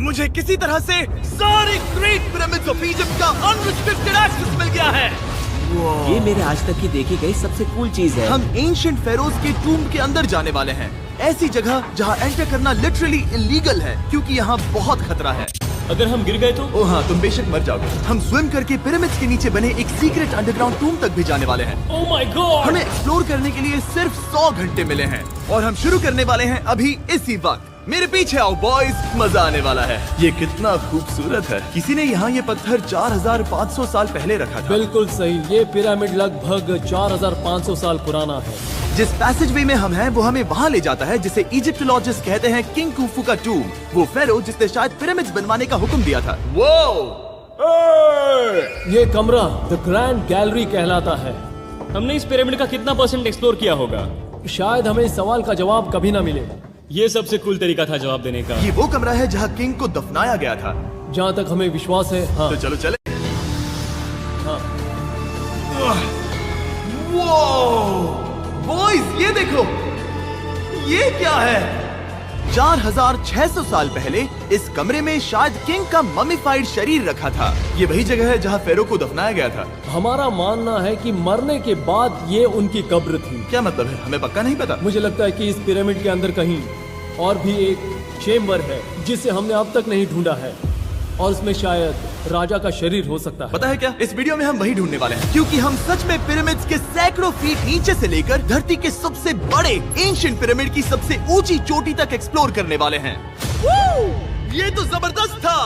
मुझे किसी तरह से सारे ग्रेट पिरामिड्स ऑफ इजिप्ट का अनरिस्ट्रिक्टेड एक्सेस मिल गया है। ये मेरे आज तक की देखी गई सबसे कूल चीज है। हम एंशिएंट फेरोज के टूम के अंदर जाने वाले हैं, ऐसी जगह जहाँ एंटर करना लिटरली इलीगल है क्योंकि यहाँ बहुत खतरा है। अगर हम गिर गए तो? ओ हाँ, तुम बेशक मर जाओगे। हम स्विम करके पिरामिड्स के नीचे बने एक सीक्रेट अंडरग्राउंड टूम तक भी जाने वाले हैं। Oh my God! हमें एक्सप्लोर करने के लिए सिर्फ 100 घंटे मिले हैं और हम शुरू करने वाले हैं अभी इसी वक्त। मेरे पीछे आओ बॉयज, मजा आने वाला है। ये कितना खूबसूरत है। किसी ने यहाँ ये पत्थर 4500 साल पहले रखा था। बिल्कुल सही, ये पिरामिड लगभग 4500 साल पुराना है। जिस पैसेज वे में हम हैं वो हमें वहाँ ले जाता है जिसे इजिप्टोलॉजिस्ट कहते हैं किंग खुफू का टूम, वो फेरो जिसने शायद पिरामिड्स बनवाने का हुक्म दिया था। वो ये कमरा द ग्रैंड गैलरी कहलाता है। हमने इस पिरामिड का कितना % एक्सप्लोर किया होगा? शायद हमें इस सवाल का जवाब कभी ना मिले। ये सबसे कूल तरीका था जवाब देने का। ये वो कमरा है जहाँ किंग को दफनाया गया था। जहाँ तक हमें विश्वास है। हाँ। तो चलो चले। हाँ। बॉयज ये देखो, ये क्या है? 4600 साल पहले इस कमरे में शायद किंग का ममीफाइड शरीर रखा था। ये वही जगह है जहाँ फेरो को दफनाया गया था। हमारा मानना है कि मरने के बाद ये उनकी कब्र थी। क्या मतलब है? हमें पक्का नहीं पता। मुझे लगता है कि इस पिरामिड के अंदर कहीं और भी एक चेम्बर है जिसे हमने अब तक नहीं ढूंढा है और उसमें शायद राजा का शरीर हो सकता है। पता है क्या, इस वीडियो में हम वही ढूंढने वाले हैं क्योंकि हम सच में पिरामिड्स के सैकड़ों फीट नीचे से लेकर धरती के सबसे बड़े एंशिएंट पिरामिड की सबसे ऊंची चोटी तक एक्सप्लोर करने वाले हैं। ये तो जबरदस्त था।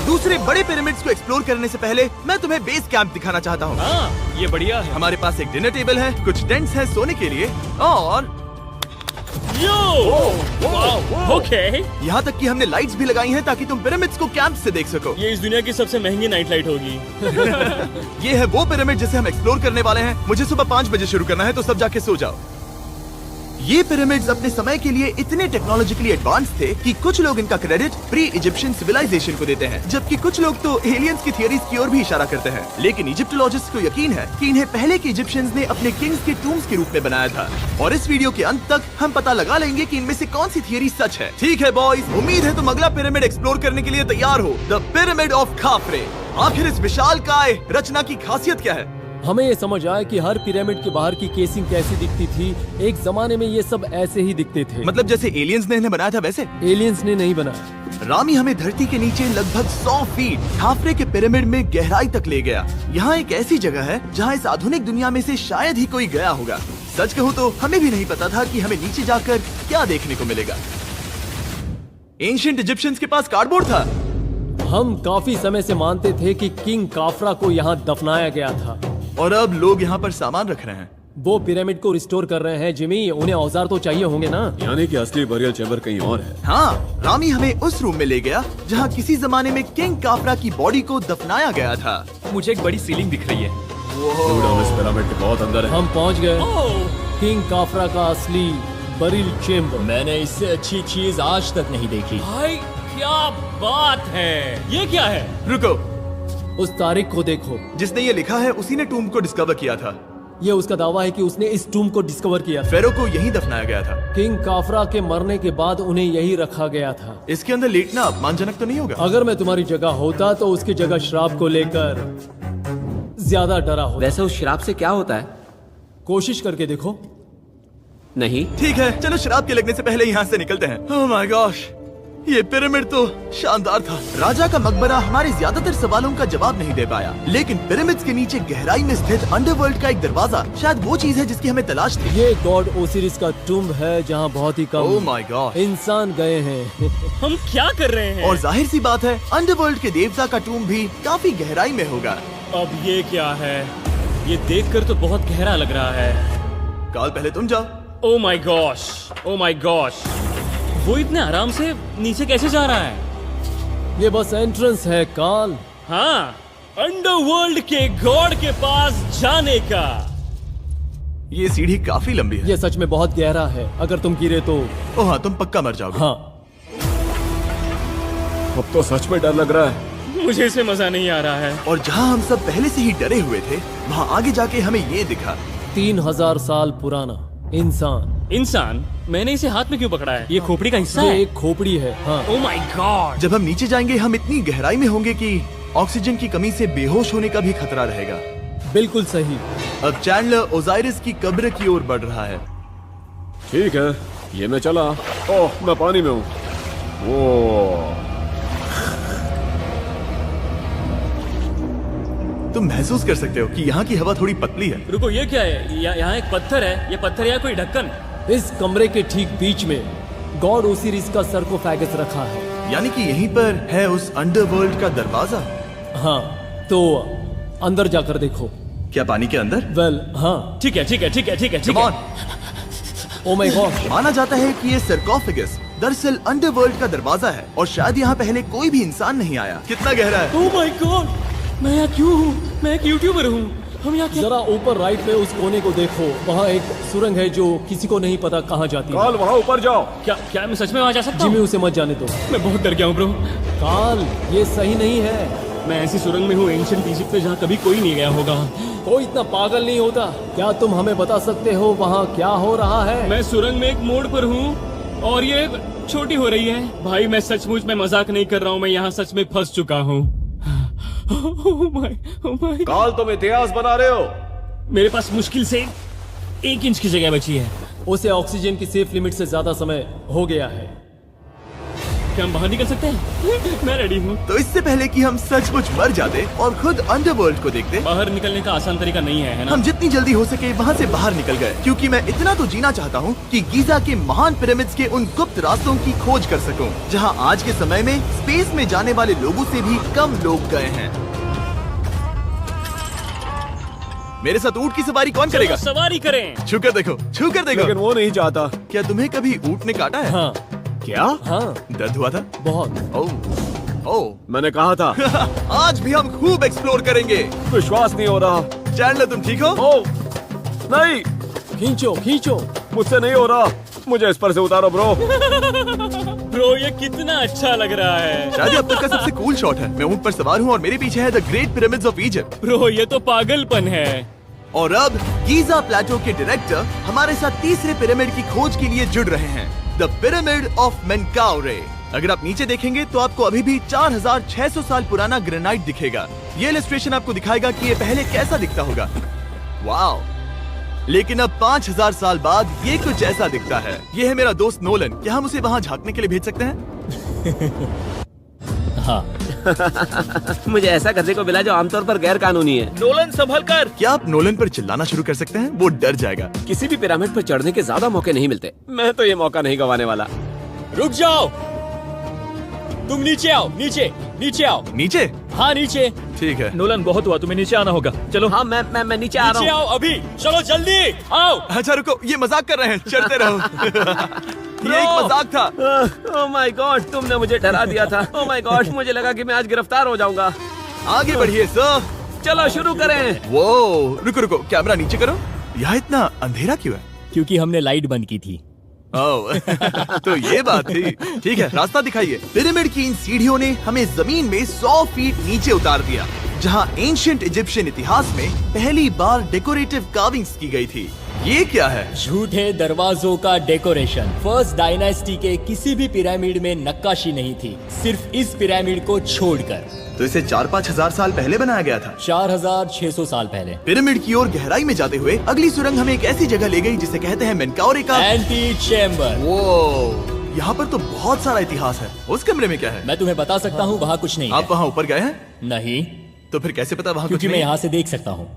दूसरे बड़े पिरामिड्स को एक्सप्लोर करने से पहले मैं तुम्हें बेस कैंप दिखाना चाहता हूँ। हाँ, ये बढ़िया है। हमारे पास एक डिनर टेबल है, कुछ टेंट्स हैं सोने के लिए और ओके। यहाँ तक कि हमने लाइट्स भी लगाई हैं ताकि तुम पिरामिड्स को कैंप से देख सको। ये इस दुनिया की सबसे महंगी नाइट लाइट होगी। ये है वो पिरामिड जिसे हम एक्सप्लोर करने वाले हैं। मुझे सुबह 5 बजे शुरू करना है तो सब जाके सो जाओ। ये पिरामिड्स अपने समय के लिए इतने टेक्नोलॉजिकली एडवांस थे कि कुछ लोग इनका क्रेडिट प्री इजिप्शियन सिविलाइजेशन को देते हैं, जबकि कुछ लोग तो एलियंस की थियरीज की ओर भी इशारा करते हैं। लेकिन इजिप्टोलॉजिस्ट को यकीन है कि इन्हें पहले के इजिप्शियंस ने अपने किंग्स के टूम्स के रूप में बनाया था। और इस वीडियो के अंत तक हम पता लगा लेंगे कि इनमें से कौन सी थियरी सच है। ठीक है बॉयज, उम्मीद है तुम अगला पिरामिड एक्सप्लोर करने के लिए तैयार हो, द पिरामिड ऑफ खाफरे। आखिर इस विशालकाय रचना की खासियत क्या है? हमें ये समझ आया कि हर पिरामिड के बाहर की केसिंग कैसी दिखती थी। एक जमाने में ये सब ऐसे ही दिखते थे। मतलब जैसे एलियंस ने इन्हें बनाया था वैसे? एलियंस ने नहीं बनाया। रामी हमें धरती के नीचे लगभग 100 फीट खाफरे के पिरामिड में गहराई तक ले गया। यहाँ एक ऐसी जगह है जहाँ इस आधुनिक दुनिया में से शायद ही कोई गया होगा। सच कहूँ तो हमें भी नहीं पता था कि हमें नीचे जाकर क्या देखने को मिलेगा। एंशिएंट इजिप्शियंस के पास कार्डबोर्ड था। हम काफी समय से मानते थे कि किंग काफरा को यहाँ दफनाया गया था और अब लोग यहाँ पर सामान रख रहे हैं। वो पिरामिड को रिस्टोर कर रहे हैं। जिमी, उन्हें औजार तो चाहिए होंगे ना? यानी कि असली बरियल चैम्बर कहीं और है। हाँ, रामी हमें उस रूम में ले गया जहाँ किसी जमाने में किंग काफरा की बॉडी को दफनाया गया था। मुझे एक बड़ी सीलिंग दिख रही है। हम इस पिरामिड के बहुत अंदर है। हम पहुँच गए किंग काफरा का असली बरियल चेम्बर। मैंने इससे अच्छी चीज आज तक नहीं देखी। भाई क्या बात है! ये क्या है? रुको, उस तारीख को देखो। जिसने ये लिखा है उसी ने टूम को डिस्कवर किया था। ये उसका दावा है कि उसने इस टूम को डिस्कवर किया था। फेरो को यहीं दफनाया गया था। किंग काफरा के मरने के बाद उन्हें यही रखा गया था। इसके अंदर लेटना अपमानजनक तो नहीं होगा? अगर मैं तुम्हारी जगह होता तो उसकी जगह शराब को लेकर ज्यादा डरा होता। वैसे उस शराब से क्या होता है? कोशिश करके देखो। नहीं। ठीक है, चलो शराब के लगने से पहले यहाँ से निकलते हैं। ओह माय गॉश, ये पिरामिड तो शानदार था। राजा का मकबरा हमारे ज्यादातर सवालों का जवाब नहीं दे पाया, लेकिन पिरामिड्स के नीचे गहराई में स्थित अंडरवर्ल्ड का एक दरवाजा शायद वो चीज है जिसकी हमें तलाश थी। ये गॉड ओसिरिस का टूम्ब है जहाँ बहुत ही कम ओह माय गॉड इंसान गए हैं। हम क्या कर रहे हैं? और जाहिर सी बात है अंडरवर्ल्ड के देवता का टूम्ब भी काफी गहराई में होगा। अब ये क्या है? ये देखकर तो बहुत गहरा लग रहा है। काल, पहले तुम जाओ। Oh my gosh, oh my gosh, वो इतने आराम से नीचे कैसे जा रहा है? ये बस एंट्रेंस है काल। हाँ, अंडरवर्ल्ड के गॉड के पास जाने का। ये सीढ़ी काफी लंबी है। ये सच में बहुत गहरा है। अगर तुम गिरे तो ओह हाँ, तुम पक्का मर जाओगे। हाँ। अब तो सच में डर लग रहा है। मुझे इसमें मजा नहीं आ रहा है। और जहाँ हम सब पहले से ही डरे हुए थे, वहाँ आगे जाके हमें ये दिखा। 3000 साल पुराना इंसान इंसान, मैंने इसे हाथ में क्यों पकड़ा है? ये खोपड़ी का हिस्सा ये है। एक खोपड़ी है। हाँ, ओ माय गॉड। जब हम नीचे जाएंगे हम इतनी गहराई में होंगे कि ऑक्सीजन की कमी से बेहोश होने का भी खतरा रहेगा। बिल्कुल सही। अब चैंडलर ओजाइरिस की कब्र की ओर बढ़ रहा है। ठीक है, ये मैं चला। ओह, मैं पानी में हूँ। वो तुम महसूस कर सकते हो कि यहाँ की हवा थोड़ी पतली है। रुको, ये क्या है? यहाँ एक पत्थर है। ये पत्थर या कोई ढक्कन? इस कमरे के ठीक बीच में गॉड ओसिरिस का सरकोफेगस रखा है। यानी कि यहीं पर है उस अंडरवर्ल्ड का दरवाजा। हाँ, तो अंदर जाकर देखो। क्या पानी के अंदर? वेल, हाँ। ठीक है, ठीक है, ठीक है, ठीक है, ठीक Come है। on। Oh my God. माना जाता है कि ये सरकोफेगस दरअसल अंडरवर्ल्ड का दरवाजा है और शायद यहाँ पहले कोई भी इंसान नहीं आया। कितना गहरा है? ओ माय गॉड, मैं यहाँ क्यों हूँ? मैं एक यूट्यूबर हूँ। हम यहाँ क्या? जरा ऊपर राइट में उस कोने को देखो, वहाँ एक सुरंग है जो किसी को नहीं पता कहाँ जाती है। काल, वहाँ ऊपर जाओ। क्या मैं सच में वहाँ जा सकता जिमी, हूँ? उसे मत जाने दो। मैं बहुत डर गया हूँ ब्रो। काल, ये सही नहीं है। मैं ऐसी सुरंग में हूँ एंशिएंट इजिप्ट में जहाँ कभी कोई नहीं गया होगा। कोई इतना पागल नहीं होता। क्या तुम हमें बता सकते हो वहाँ क्या हो रहा है? मैं सुरंग में एक मोड़ पर हूँ और ये छोटी हो रही है। भाई मैं सचमुच में मजाक नहीं कर रहा हूँ, मैं यहाँ सच में फंस चुका हूँ। Oh my। काल, तुम इतिहास बना रहे हो। मेरे पास मुश्किल से 1 इंच की जगह बची है। उसे ऑक्सीजन की सेफ लिमिट से ज्यादा समय हो गया है। क्या हम बाहर निकल सकते हैं? मैं रेडी हूँ। तो इससे पहले कि हम सचमुच मर जाते और खुद अंडरवर्ल्ड को देखते, बाहर निकलने का आसान तरीका नहीं है ना? हम जितनी जल्दी हो सके वहाँ से बाहर निकल गए, क्योंकि मैं इतना तो जीना चाहता हूँ कि गीजा के महान पिरामिड्स के उन गुप्त रास्तों की खोज कर सकूं, जहाँ आज के समय में स्पेस में जाने वाले लोगों से भी कम लोग गए हैं। मेरे साथ ऊंट की सवारी कौन करेगा? चलो सवारी करें। छूकर देखो, छूकर देखो। लेकिन वो नहीं चाहता। क्या तुम्हें कभी ऊंट ने काटा है? हाँ, क्या? हाँ, दर्द हुआ था? बहुत। ओह, ओह। मैंने कहा था। आज भी हम खूब एक्सप्लोर करेंगे। विश्वास नहीं हो रहा। चैंडलर, तुम ठीक हो? ओह, नहीं, खींचो, खींचो। मुझसे नहीं हो रहा। मुझे इस पर से उतारो ब्रो। ब्रो ये कितना अच्छा लग रहा है। शायद ये अब तक का सबसे कूल शॉट है। मैं ऊंट पर सवार हूँ और मेरे पीछे है the great pyramids of Egypt. Bro ये तो पागलपन है। और अब गीजा प्लेटो के डायरेक्टर हमारे साथ तीसरे पिरामिड की खोज के लिए जुड़ रहे हैं, द पिरामिड ऑफ मेनकाउरे। अगर आप नीचे देखेंगे तो आपको अभी भी 4600 साल पुराना ग्रेनाइट दिखेगा। ये इलस्ट्रेशन आपको दिखाएगा कि ये पहले कैसा दिखता होगा। वाओ! लेकिन अब 5000 साल बाद ये कुछ ऐसा दिखता है। ये है मेरा दोस्त नोलन। क्या हम उसे वहाँ झांकने के लिए भेज सकते हैं? हाँ। मुझे ऐसा करने को मिला जो आमतौर पर गैर कानूनी है। नोलन संभल कर। क्या आप नोलन पर चिल्लाना शुरू कर सकते हैं? वो डर जाएगा। किसी भी पिरामिड पर चढ़ने के ज्यादा मौके नहीं मिलते। मैं तो ये मौका नहीं गंवाने वाला। रुक जाओ, तुम नीचे आओ। नीचे नीचे आओ। नीचे? हाँ नीचे। ठीक है। नोलन बहुत हुआ, तुम्हें नीचे आना होगा। चलो। हाँ, मैं नीचे आ नीचे रहा हूँ। आओ अभी। चलो जल्दी आओ। अच्छा रुको, ये मजाक कर रहे हैं, चढ़ते रहो। ये एक मजाक था। ओह माय गॉड, तुमने मुझे डरा दिया था। ओह माय गॉड, मुझे लगा कि मैं आज गिरफ्तार हो जाऊंगा। आगे बढ़िए सर। चलो शुरू करें। वो रुको रुको, कैमरा नीचे करो। यहाँ इतना अंधेरा क्यों है? क्योंकि हमने लाइट बंद की थी। ओह, तो ये बात थी। ठीक है, रास्ता दिखाइए। पिरामिड की इन सीढ़ियों ने हमें जमीन में 100 फीट नीचे उतार दिया, जहाँ एंशिएंट इजिप्शियन इतिहास में पहली बार डेकोरेटिव कार्विंग्स की गई थी। ये क्या है? झूठे दरवाजों का डेकोरेशन। फर्स्ट डायनेस्टी के किसी भी पिरामिड में नक्काशी नहीं थी, सिर्फ इस पिरामिड को छोड़कर। तो इसे 4-5 हजार साल पहले बनाया गया था। 4600 साल पहले। पिरामिड की ओर गहराई में जाते हुए अगली सुरंग हमें एक ऐसी जगह ले गई जिसे कहते हैं मेनकाउरे का एंटी चेम्बर। वो यहाँ पर तो बहुत सारा इतिहास है। उस कमरे में क्या है? मैं तुम्हें बता सकता हूँ, वहाँ कुछ नहीं आप है। वहाँ ऊपर गए हैं? नहीं, तो फिर कैसे पता वहाँ कुछ क्योंकि मैं नहीं? यहाँ से देख सकता हूँ।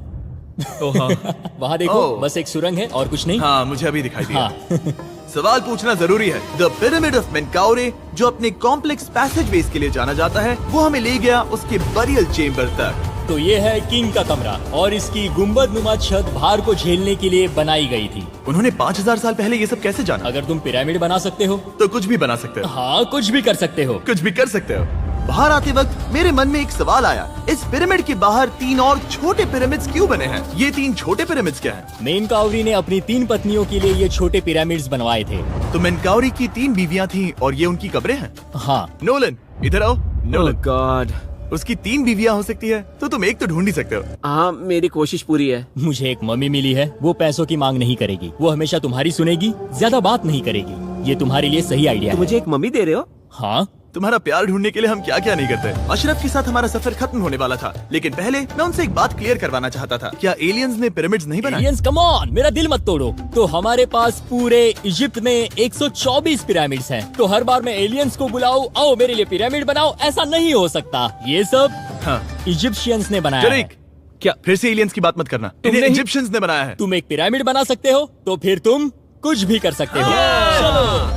वहाँ देखो, ओह। बस एक सुरंग है और कुछ नहीं। हाँ, मुझे अभी दिखाई दिया। हाँ। सवाल पूछना जरूरी है। द पिरामिड ऑफ मेनकाउरे, जो अपने कॉम्प्लेक्स पैसेजवेज के लिए जाना जाता है, वो हमें ले गया उसके बरियल चेम्बर तक। तो ये है किंग का कमरा और इसकी गुम्बद नुमा छत भार को झेलने के लिए बनाई गई थी। उन्होंने 5000 साल पहले ये सब कैसे जाना? अगर तुम पिरामिड बना सकते हो तो कुछ भी बना सकते हो। हाँ, कुछ भी कर सकते हो। कुछ भी कर सकते हो। बाहर आते वक्त मेरे मन में एक सवाल आया, इस पिरामिड के बाहर 3 और छोटे पिरामिड्स क्यों बने हैं? ये 3 छोटे पिरामिड्स क्या हैं? मेनकाउरी ने अपनी 3 पत्नियों के लिए ये छोटे पिरामिड्स बनवाए थे। तो मेनकाउरी की 3 बीवियां थीं और ये उनकी कब्रें हैं। हाँ। नोलन, इधर आओ। ओह नोलन, गॉड, उसकी 3 बीवियां हो सकती है, तो तुम एक तो ढूंढ ही सकते हो। हाँ, मेरी कोशिश पूरी है। मुझे एक मम्मी मिली है, वो पैसों की मांग नहीं करेगी, वो हमेशा तुम्हारी सुनेगी, ज्यादा बात नहीं करेगी। ये तुम्हारे लिए सही आइडिया तो है। मुझे एक मम्मी दे रहे हो? हाँ, तुम्हारा प्यार ढूंढने के लिए हम क्या क्या नहीं करते। अशरफ के साथ हमारा सफर खत्म होने वाला था, लेकिन पहले मैं उनसे एक बात क्लियर करवाना चाहता था। क्या एलियंस ने पिरामिड्स नहीं बनाए? एलियंस कम ऑन, मेरा दिल मत तोड़ो। तो हमारे पास पूरे इजिप्ट में 124 पिरामिड्स हैं। तो हर बार मैं एलियंस को बुलाऊं, आओ मेरे लिए पिरामिड बनाओ, ऐसा नहीं हो सकता। ये सब हाँ, इजिप्शियंस ने बनाया है। जरीक, क्या फिर से एलियंस की बात मत करना। इन्हें नहीं- इजिप्शियंस ने बनाया है। तुम एक पिरामिड बना सकते हो, तो फिर तुम कुछ भी कर सकते हो।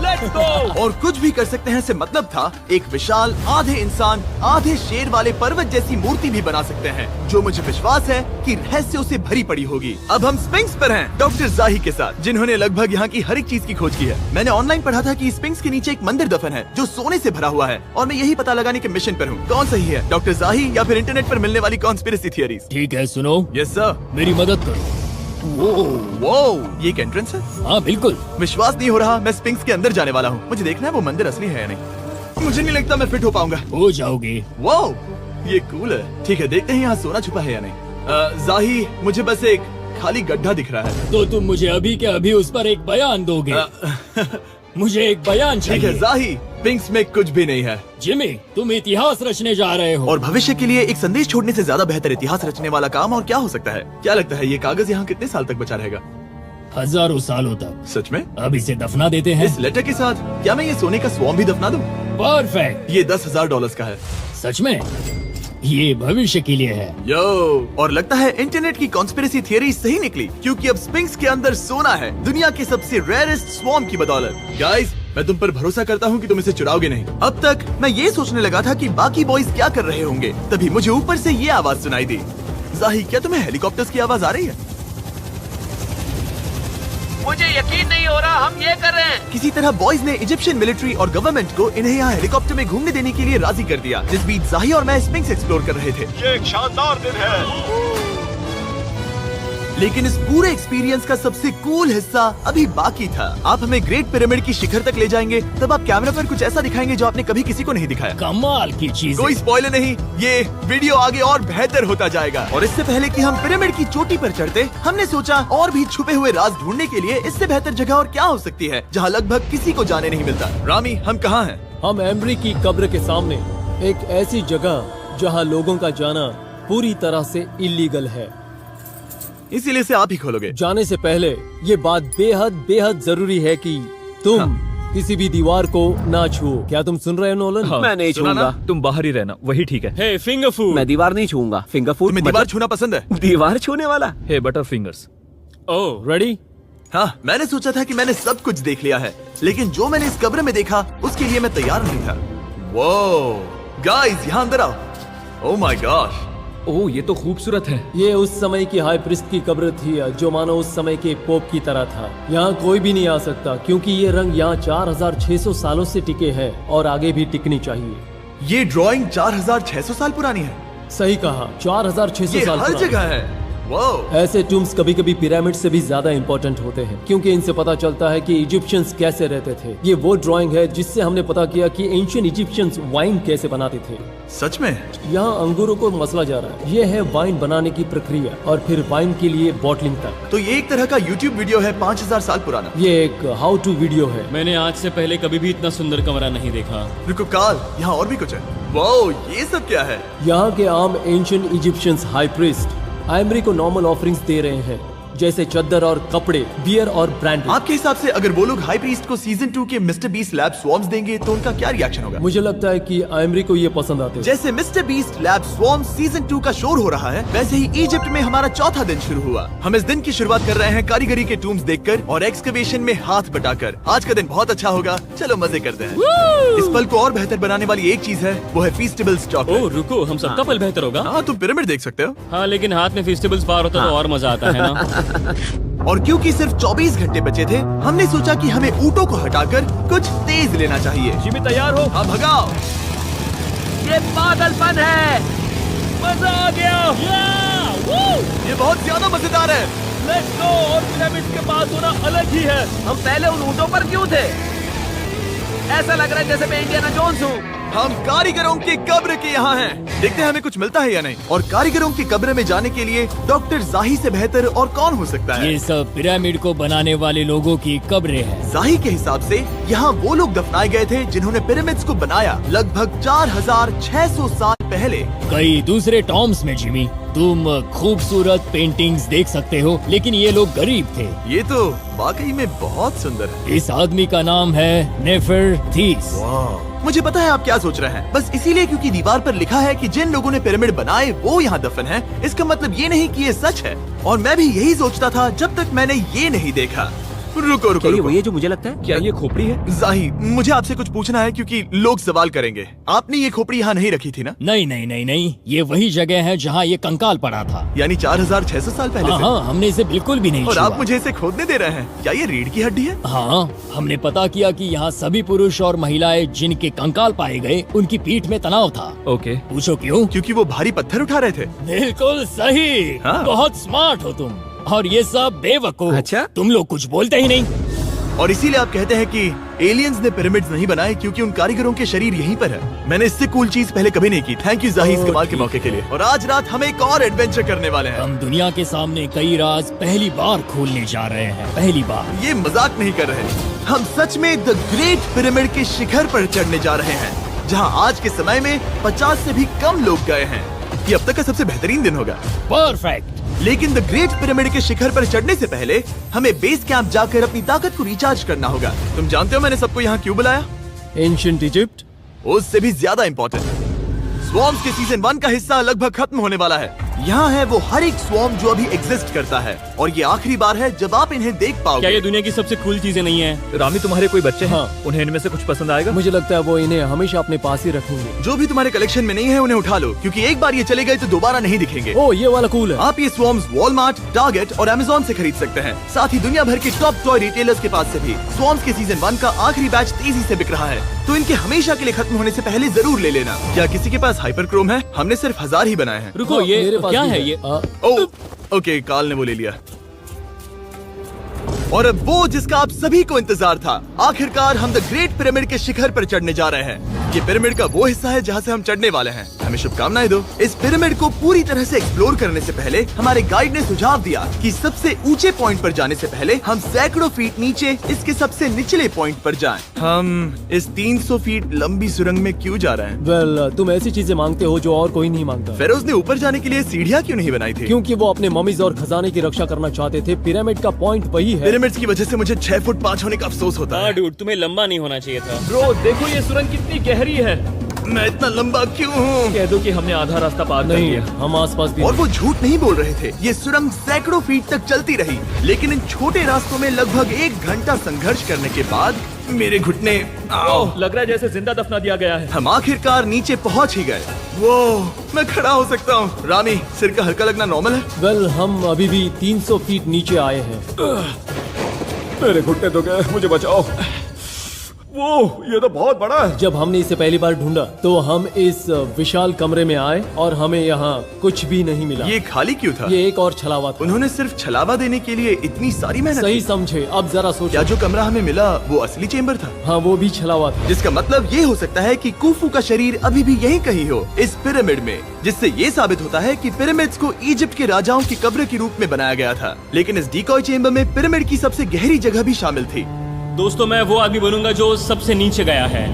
Let's go. और कुछ भी कर सकते हैं से मतलब था एक विशाल आधे इंसान आधे शेर वाले पर्वत जैसी मूर्ति भी बना सकते हैं, जो मुझे विश्वास है कि रहस्यों से भरी पड़ी होगी। अब हम स्पिंक्स पर हैं, डॉक्टर जाही के साथ, जिन्होंने लगभग यहाँ की हर एक चीज की खोज की है। मैंने ऑनलाइन पढ़ा था कि स्पिंक्स के नीचे एक मंदिर दफन है जो सोने से भरा हुआ है, और मैं यही पता लगाने के मिशन पर हूँ। कौन सही है, डॉक्टर जाही या फिर इंटरनेट पर मिलने वाली कॉन्स्पिरेसी थियरीज? ठीक है, सुनो, यस सर। मेरी मदद करो। वो ये एक एंट्रेंस है? हाँ बिल्कुल। विश्वास नहीं हो रहा, मैं स्पिंक्स के अंदर जाने वाला हूँ। मुझे देखना है वो मंदिर असली है या नहीं। मुझे नहीं लगता मैं फिट हो पाऊंगा। हो जाओगे। वो ये कूल है। ठीक है, देखते हैं यहाँ सोना छुपा है या नहीं। जाही, मुझे बस एक खाली गड्ढा दिख रहा है। तो तुम मुझे अभी के अभी उस पर एक बयान दोगे? मुझे एक बयान ठीक है चाहिए। जाही, स्पिंक्स में कुछ भी नहीं है। जिमी, तुम इतिहास रचने जा रहे हो। और भविष्य के लिए एक संदेश छोड़ने से ज्यादा बेहतर इतिहास रचने वाला काम और क्या हो सकता है? क्या लगता है ये कागज यहाँ कितने साल तक बचा रहेगा? हजारों सालों तक। सच में? अब इसे दफना देते हैं। इस लेटर के साथ क्या मैं ये सोने का स्वॉर्म भी दफना दूं? परफेक्ट। ये $10,000 का है। सच में? ये भविष्य के लिए है। यो, और लगता है इंटरनेट की कॉन्स्पिरेसी थियरी सही निकली, क्योंकि अब स्पिंक्स के अंदर सोना है, दुनिया के सबसे रेयरेस्ट स्वॉर्म की बदौलत। गाइस, मैं तुम पर भरोसा करता हूँ कि तुम इसे चुराओगे नहीं। अब तक मैं ये सोचने लगा था कि बाकी बॉयज क्या कर रहे होंगे, तभी मुझे ऊपर से ये आवाज सुनाई दी। जाही, क्या तुम्हें हेलीकॉप्टर्स की आवाज आ रही है? मुझे यकीन नहीं हो रहा हम ये कर रहे हैं। किसी तरह बॉयज ने इजिप्शियन मिलिट्री और गवर्नमेंट को इन्हें यहाँ हेलीकॉप्टर में घूमने देने के लिए राजी कर दिया, जिस बीच जाही और मैं स्पिंक्स एक्सप्लोर कर रहे थे। ये एक शानदार दिन है। लेकिन इस पूरे एक्सपीरियंस का सबसे कूल हिस्सा अभी बाकी था। आप हमें ग्रेट पिरामिड की शिखर तक ले जाएंगे, तब आप कैमरा पर कुछ ऐसा दिखाएंगे जो आपने कभी किसी को नहीं दिखाया। कमाल की चीज। कोई स्पॉइलर नहीं, ये वीडियो आगे और बेहतर होता जाएगा। और इससे पहले कि हम पिरामिड की चोटी पर चढ़ते, हमने सोचा और भी छुपे हुए राज ढूंढने के लिए इससे बेहतर जगह और क्या हो सकती है, जहाँ लगभग किसी को जाने नहीं मिलता। रामी, हम कहाँ हैं? हम एम्ब्री की कब्र के सामने, एक ऐसी जगह जहां लोगों का जाना पूरी तरह से इलीगल है। इसीलिए से आप ही खोलोगे। जाने से पहले ये बात बेहद बेहद जरूरी है कि तुम किसी भी दीवार को ना छुओ। क्या तुम सुन रहे हो नोलन? मैं नहीं सुना ना? छूऊंगा। तुम बाहर ही रहना, वही ठीक है। हे फिंगर फूड। मैं दीवार नहीं छूऊंगा। फिंगर फूड तुम्हें दीवार छूना पसंद है? दीवार छूने वाला? हे बटर फिंगर्स। ओह, रेडी? हाँ, मैंने सोचा था कि मैंने सब कुछ देख लिया है, लेकिन जो मैंने इस कब्र में देखा उसके लिए मैं तैयार नहीं था। वो गाइस, यहाँ अंदर आओ। ओह माय गॉश, ओह, ये तो खूबसूरत है। ये उस समय की हाई प्रिस्ट की कब्र थी, जो मानो उस समय के पोप की तरह था। यहाँ कोई भी नहीं आ सकता, क्योंकि ये रंग यहाँ 4600 सालों से टिके हैं और आगे भी टिकनी चाहिए। ये ड्राइंग 4600 साल पुरानी है। सही कहा, 4600 ये साल हर पुरानी। जगह है। वो ऐसे टूम्स कभी कभी पिरामिड से भी ज्यादा इंपॉर्टेंट होते हैं, क्योंकि इनसे पता चलता है कि इजिप्शियंस कैसे रहते थे। ये वो ड्राइंग है जिससे हमने पता किया कि एंशियंट इजिप्शियंस वाइन कैसे बनाते थे। सच में? यहाँ अंगूरों को मसला जा रहा है। ये है वाइन बनाने की प्रक्रिया और फिर वाइन के लिए बॉटलिंग तक। तो ये एक तरह का YouTube वीडियो है 5000 साल पुराना। ये एक हाउ टू वीडियो है। मैंने आज से पहले कभी भी इतना सुंदर कमरा नहीं देखा। रुको काल, यहाँ और भी कुछ है। वो ये सब क्या है? यहाँ के आम एंशियंट इजिप्शियंस हाई प्रीस्ट आइमरी को नॉर्मल ऑफरिंग्स दे रहे हैं, जैसे चद्दर और कपड़े, बियर और ब्रांड। आपके हिसाब से अगर वो लोग हाई प्रीस्ट को सीजन 2 के मिस्टर बीस्ट लैब स्वॉर्म्स देंगे तो उनका क्या रिएक्शन होगा? मुझे लगता है कि आइमरी को ये पसंद आते हैं। जैसे मिस्टर बीस्ट लैब स्वॉर्म्स सीजन 2 का शोर हो रहा है, वैसे ही इजिप्ट में हमारा चौथा दिन शुरू हुआ। हम इस दिन की शुरुआत कर रहे हैं कारीगरी के टूम्स देखकर और एक्सकवेशन में हाथ बटाकर। आज का दिन बहुत अच्छा होगा, चलो मजे करते हैं। इस पल को और बेहतर बनाने वाली एक चीज है, वो है फीस्टेबल्स ओह चॉकलेट। रुको, हम सबका पल बेहतर होगा। हाँ, तुम पिरामिड देख सकते हो। हाँ, लेकिन हाथ में फेस्टिवल्स बार होता तो और मजा आता है ना। और क्योंकि सिर्फ 24 घंटे बचे थे, हमने सोचा कि हमें ऊँटों को हटाकर कुछ तेज लेना चाहिए। जिमी तैयार हो? हाँ, भगाओ। ये पागलपन है। मजा आ गया। ये बहुत ज्यादा मजेदार है। Let's go. और पिरामिड के पास होना अलग ही है। हम पहले उन ऊँटों पर क्यों थे? ऐसा लग रहा है जैसे मैं इंडियाना जोन्स हूँ। हम कारीगरों की कब्र के यहाँ हैं। देखते हैं हमें कुछ मिलता है या नहीं। और कारीगरों की कब्र में जाने के लिए डॉक्टर जाही से बेहतर और कौन हो सकता है। ये सब पिरामिड को बनाने वाले लोगों की कब्रें हैं। जाही के हिसाब से यहाँ वो लोग दफनाए गए थे जिन्होंने पिरामिड्स को बनाया लगभग 4600 साल पहले। कई दूसरे टॉम्स में जिमी, तुम खूबसूरत पेंटिंग्स देख सकते हो, लेकिन ये लोग गरीब थे। ये तो वाकई में बहुत सुंदर है। इस आदमी का नाम है नेफरथीस। मुझे पता है आप क्या सोच रहे हैं, बस इसीलिए क्योंकि दीवार पर लिखा है कि जिन लोगों ने पिरामिड बनाए वो यहाँ दफन है, इसका मतलब ये नहीं कि ये सच है। और मैं भी यही सोचता था जब तक मैंने ये नहीं देखा। रुको रुको क्या ये रुको। वही है जो मुझे लगता है? क्या ये खोपड़ी है? जाही, मुझे आपसे कुछ पूछना है क्योंकि लोग सवाल करेंगे। आपने ये खोपड़ी यहाँ नहीं रखी थी ना? नहीं नहीं नहीं नहीं, ये वही जगह है जहाँ ये कंकाल पड़ा था। यानी 4600 साल पहले हाँ से? हाँ, हमने इसे बिल्कुल भी नहीं और छुआ। आप मुझे इसे खोदने दे रहे हैं? क्या ये रीढ़ की हड्डी है? हाँ, हमने पता किया कि यहाँ सभी पुरुष और महिलाएं जिनके कंकाल पाए गए उनकी पीठ में तनाव था। ओके। पूछो क्यों? क्योंकि वो भारी पत्थर उठा रहे थे। बिल्कुल सही। हाँ। बहुत स्मार्ट हो तुम। और ये सब बेवकूफ। अच्छा? तुम लोग कुछ बोलते ही नहीं। और इसीलिए आप कहते हैं कि एलियंस ने पिरामिड्स नहीं बनाए क्योंकि उन कारीगरों के शरीर यहीं पर है। मैंने इससे कूल चीज पहले कभी नहीं की। थैंक यू जाही इस कमाल के मौके के लिए। और आज रात हम एक और एडवेंचर करने वाले हैं। हम दुनिया के सामने कई राज पहली बार खोलने जा रहे हैं। पहली बार। ये मजाक नहीं कर रहे। हम सच में द ग्रेट पिरामिड के शिखर पर चढ़ने जा रहे हैं, जहां आज के समय में 50 से भी कम लोग गए हैं। ये अब तक का सबसे बेहतरीन दिन होगा। परफेक्ट। लेकिन द ग्रेट पिरामिड के शिखर पर चढ़ने से पहले हमें बेस कैंप जाकर अपनी ताकत को रिचार्ज करना होगा। तुम जानते हो मैंने सबको यहाँ क्यों बुलाया? Ancient Egypt. उससे भी ज्यादा इम्पोर्टेंट, स्वॉर्म्स के सीजन 1 का हिस्सा लगभग खत्म होने वाला है। यहाँ है वो हर एक स्वॉर्म जो अभी एग्जिस्ट करता है, और ये आखिरी बार है जब आप इन्हें देख क्या पाओगे। ये दुनिया की सबसे कूल चीजें नहीं है? रामी, तुम्हारे कोई बच्चे हैं? हाँ। उन्हें इनमें से कुछ पसंद आएगा? मुझे लगता है वो इन्हें हमेशा अपने पास ही रखेंगे। जो भी तुम्हारे कलेक्शन में नहीं है उन्हें उठा लो, क्योंकि एक बार ये चले गए तो दोबारा नहीं दिखेंगे। ओ, ये वाला कूल है। आप ये स्वॉर्म्स वॉलमार्ट, टारगेट और अमेज़न से खरीद सकते हैं। साथ ही दुनिया भर के टॉप टॉय रिटेलर्स के पास से भी। स्वॉर्म्स के सीजन 1 का आखिरी बैच तेजी से बिक रहा है, तो इनके हमेशा के लिए खत्म होने से पहले जरूर ले लेना। क्या किसी के पास हाइपर क्रोम है? हमने सिर्फ 1000 ही बनाए हैं। रुको, हाँ, ये मेरे पास क्या भी है ये? ओके, काल ने वो ले लिया। और अब वो जिसका आप सभी को इंतजार था, आखिरकार हम द ग्रेट पिरामिड के शिखर पर चढ़ने जा रहे हैं। ये पिरामिड का वो हिस्सा है जहाँ से हम चढ़ने वाले हैं। हमें शुभकामनाएं दो। इस पिरामिड को पूरी तरह से एक्सप्लोर करने से पहले हमारे गाइड ने सुझाव दिया कि सबसे ऊंचे पॉइंट पर जाने से पहले हम सैकड़ों फीट नीचे इसके सबसे निचले पॉइंट पर जाएं। हम इस 300 फीट लंबी सुरंग में क्यों जा रहे हैं? वेल, तुम ऐसी चीजें मांगते हो जो और कोई नहीं मांगता। फेरोज ने ऊपर जाने के लिए सीढ़ियाँ क्यों नहीं बनाई थी? क्योंकि वो अपने ममीज और खजाने की रक्षा करना चाहते थे। पिरामिड का पॉइंट वही है। पिरामिड्स की वजह से मुझे 6 फुट 5 होने का अफसोस होता हाँ है। डूड, तुम्हें लंबा नहीं होना चाहिए था। ब्रो, देखो ये सुरंग कितनी गहरी है। मैं इतना लंबा क्यों हूँ? कह दो कि हमने आधा रास्ता पार कर नहीं, लिया। हम आसपास भी और वो झूठ नहीं बोल रहे थे। ये सुरंग सैकड़ों फीट तक चलती रही, लेकिन इन छोटे रास्तों में लगभग 1 घंटा संघर्ष करने के बाद मेरे घुटने ओह, लग रहा है जैसे जिंदा दफना दिया गया है। हम आखिरकार नीचे पहुंच ही गए। वो मैं खड़ा हो सकता हूँ। रामी, सिर का हल्का लगना नॉर्मल है? वेल, हम अभी भी 300 फीट नीचे आए हैं। मेरे घुटने तो गए, मुझे बचाओ। वो ये तो बहुत बड़ा है। जब हमने इसे पहली बार ढूंढा तो हम इस विशाल कमरे में आए और हमें यहाँ कुछ भी नहीं मिला। ये खाली क्यों था? ये एक और छलावा था। उन्होंने सिर्फ छलावा देने के लिए इतनी सारी मेहनत सही की। समझे। अब जरा क्या सोचो। जो कमरा हमें मिला वो असली चेम्बर था? हाँ, वो भी छलावा था। जिसका मतलब ये हो सकता है कि कुफू का शरीर अभी भी यहीं कहीं हो, इस पिरामिड में, जिससे ये साबित होता है कि पिरामिड्स को इजिप्ट के राजाओं की कब्र के रूप में बनाया गया था। लेकिन इस डिकॉय चेम्बर में पिरामिड की सबसे गहरी जगह भी शामिल थी। दोस्तों, मैं वो आदमी बनूंगा जो सबसे नीचे गया है।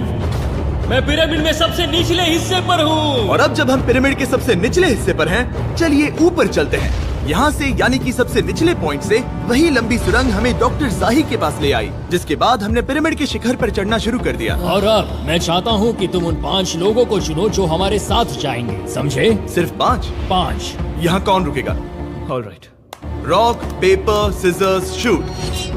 मैं पिरामिड में सबसे निचले हिस्से पर हूँ। और अब जब हम पिरामिड के सबसे निचले हिस्से पर हैं, चलिए ऊपर चलते हैं। यहाँ से यानी कि सबसे निचले पॉइंट से वही लंबी सुरंग हमें डॉक्टर जाही के पास ले आई, जिसके बाद हमने पिरामिड के शिखर पर चढ़ना शुरू कर दिया। और अब मैं चाहता हूँ कि तुम उन 5 लोगों को चुनो जो हमारे साथ जाएंगे, समझे? सिर्फ 5? 5। यहाँ कौन रुकेगा? Alright. Rock, paper, scissors, shoot.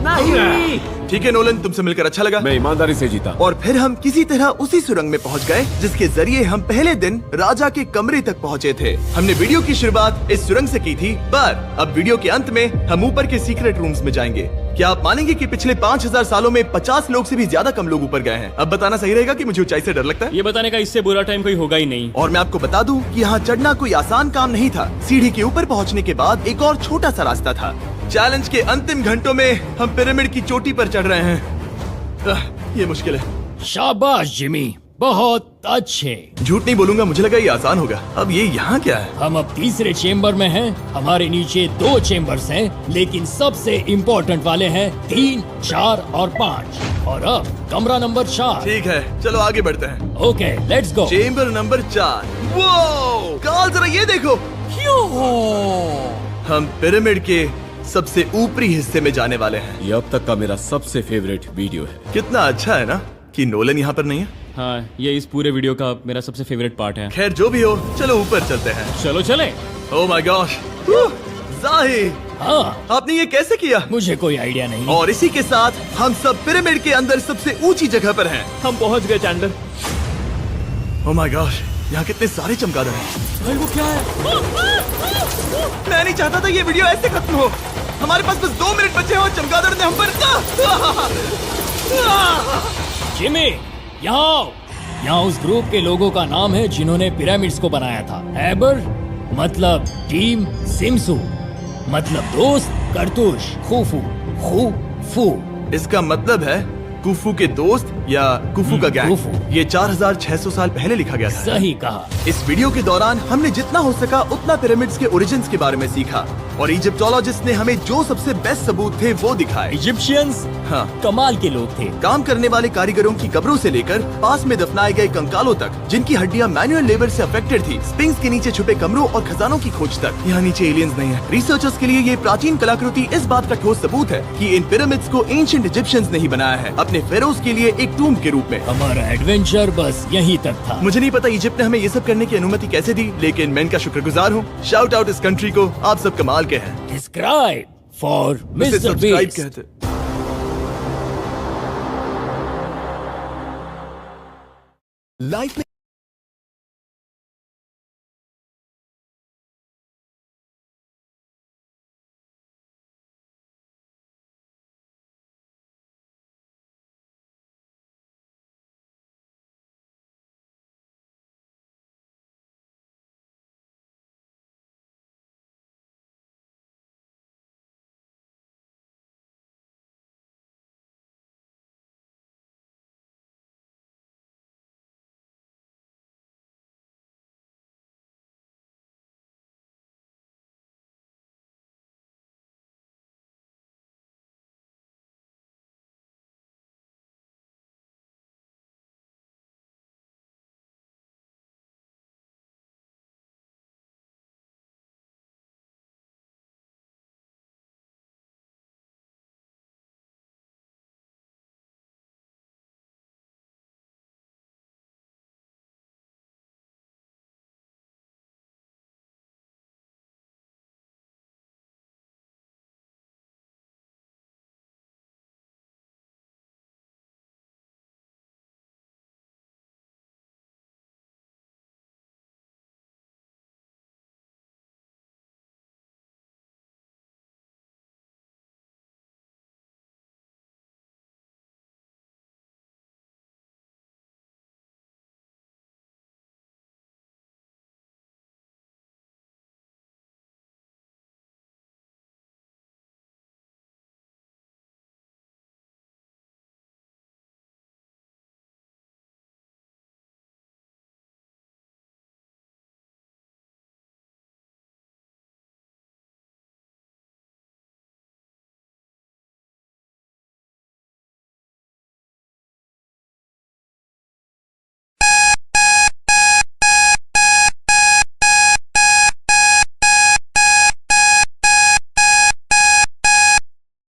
नहीं। ठीक है नोलन, तुमसे मिलकर अच्छा लगा। मैं ईमानदारी से जीता। और फिर हम किसी तरह उसी सुरंग में पहुंच गए जिसके जरिए हम पहले दिन राजा के कमरे तक पहुंचे थे। हमने वीडियो की शुरुआत इस सुरंग से की थी, पर अब वीडियो के अंत में हम ऊपर के सीक्रेट रूम्स में जाएंगे। क्या आप मानेंगे कि पिछले 5000 सालों में 50 लोग से भी ज्यादा कम लोग ऊपर गए हैं? अब बताना सही रहेगा कि मुझे ऊंचाई से डर लगता है। ये बताने का इससे बुरा टाइम कोई होगा ही नहीं। और मैं आपको बता दूं कि यहाँ चढ़ना कोई आसान काम नहीं था। सीढ़ी के ऊपर पहुँचने के बाद एक और छोटा सा रास्ता था। चैलेंज के अंतिम घंटों में हम पिरामिड की चोटी पर चढ़ रहे हैं। ये मुश्किल है। शाबाश जिमी, बहुत अच्छे। झूठ नहीं बोलूंगा, मुझे लगा ये आसान होगा। अब ये यहाँ क्या है? हम अब तीसरे चेम्बर में हैं। हमारे नीचे 2 चेम्बर्स हैं, लेकिन सबसे इम्पोर्टेंट वाले हैं 3, 4 और 5। और अब कमरा नंबर 4। ठीक है, चलो आगे बढ़ते हैं। Okay, let's go. Chamber number 4। वो कार्ल, जरा ये देखो। हम पिरामिड के सबसे ऊपरी हिस्से में जाने वाले हैं। ये अब तक का मेरा सबसे फेवरेट वीडियो है। कितना अच्छा है ना कि नोलन यहाँ पर नहीं है। हाँ, ये इस पूरे वीडियो का मेरा सबसे फेवरेट पार्ट है। खैर जो भी हो, चलो ऊपर चलते हैं। चलो चले। ओह माय गॉश, जाहिर, हाँ, आपने ये कैसे किया? मुझे कोई आइडिया नहीं। और इसी के साथ हम सब पिरामिड के अंदर सबसे ऊंची जगह पर हैं। हम पहुंच गए चैंडलर। ओह माय गॉश, यहाँ कितने सारे चमगादड़ हैं। भाई वो क्या है? मैं नहीं चाहता था ये वीडियो ऐसे खत्म हो। हमारे पास बस 2 मिनट बचे हैं और चमगादड़ ने हम पर जिमी, यहाँ उस ग्रुप के लोगों का नाम है जिन्होंने पिरामिड्स को बनाया था। एबर मतलब टीम, सिमसू मतलब दोस्त, करतुश, खुफू, खुफू। इसका मतलब है कुफू के दोस्त या कुफू का गैंग। कुफू। ये 4600 साल पहले लिखा गया था। सही कहा। इस वीडियो के दौरान हमने जितना हो सका उतना पिरामिड्स के ओरिजिन्स के बारे में सीखा और इजिप्टोलॉजिस्ट ने हमें जो सबसे बेस्ट सबूत थे वो दिखाए। इजिप्शियंस हाँ, कमाल के लोग थे। काम करने वाले कारीगरों की कब्रों से लेकर पास में दफनाए गए कंकालों तक, जिनकी हड्डियां मैनुअल लेबर से अफेक्टेड थी, स्पिंक्स के नीचे छुपे कमरों और खजानों की खोज तक। यहाँ नीचे एलियंस नहीं है। रिसर्चर्स के लिए ये प्राचीन कलाकृति इस बात का ठोस सबूत है कि इन पिरामिड्स को एंशिएंट इजिप्शियंस ने ही बनाया है, अपने फेरोज के लिए एक टूम्ब के रूप में। हमारा एडवेंचर बस यहीं तक था। मुझे नहीं पता इजिप्ट ने हमें ये सब करने की अनुमति कैसे दी, लेकिन मैं इनका शुक्रगुजार हूँ। शाउट आउट इस कंट्री को, आप सब कमाल के हैं। डिस्क्राइब फॉर इसे मिस्टर सब्सक्राइब बीस्ट। कहते। लाइफ में